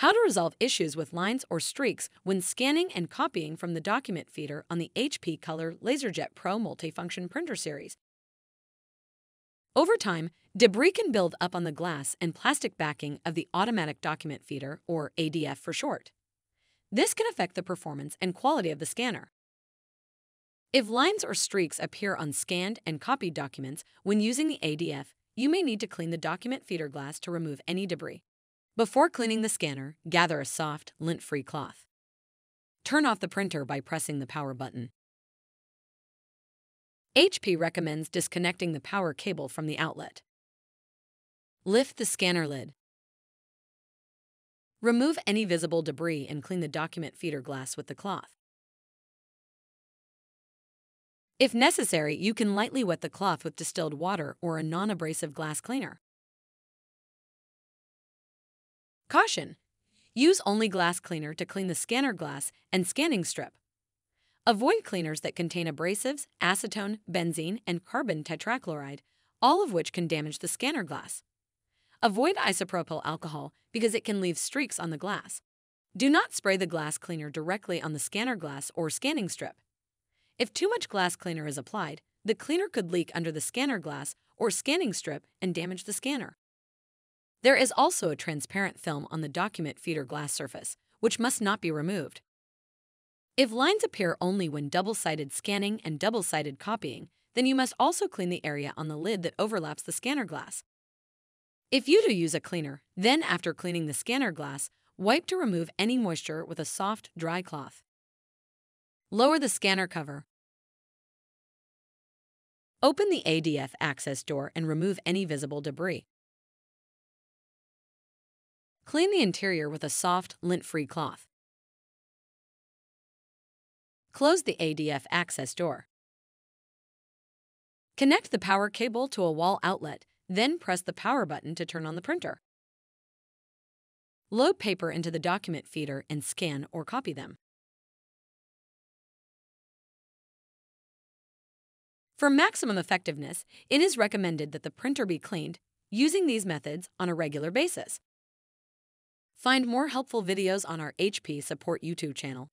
How to resolve issues with lines or streaks when scanning and copying from the document feeder on the HP Color LaserJet Pro multifunction printer series. Over time, debris can build up on the glass and plastic backing of the automatic document feeder, or ADF for short. This can affect the performance and quality of the scanner. If lines or streaks appear on scanned and copied documents when using the ADF, you may need to clean the document feeder glass to remove any debris. Before cleaning the scanner, gather a soft, lint-free cloth. Turn off the printer by pressing the power button. HP recommends disconnecting the power cable from the outlet. Lift the scanner lid. Remove any visible debris and clean the document feeder glass with the cloth. If necessary, you can lightly wet the cloth with distilled water or a non-abrasive glass cleaner. Caution! Use only glass cleaner to clean the scanner glass and scanning strip. Avoid cleaners that contain abrasives, acetone, benzene, and carbon tetrachloride, all of which can damage the scanner glass. Avoid isopropyl alcohol because it can leave streaks on the glass. Do not spray the glass cleaner directly on the scanner glass or scanning strip. If too much glass cleaner is applied, the cleaner could leak under the scanner glass or scanning strip and damage the scanner. There is also a transparent film on the document feeder glass surface, which must not be removed. If lines appear only when double-sided scanning and double-sided copying, then you must also clean the area on the lid that overlaps the scanner glass. If you do use a cleaner, then after cleaning the scanner glass, wipe to remove any moisture with a soft, dry cloth. Lower the scanner cover. Open the ADF access door and remove any visible debris. Clean the interior with a soft, lint-free cloth. Close the ADF access door. Connect the power cable to a wall outlet, then press the power button to turn on the printer. Load paper into the document feeder and scan or copy them. For maximum effectiveness, it is recommended that the printer be cleaned using these methods on a regular basis. Find more helpful videos on our HP Support YouTube channel.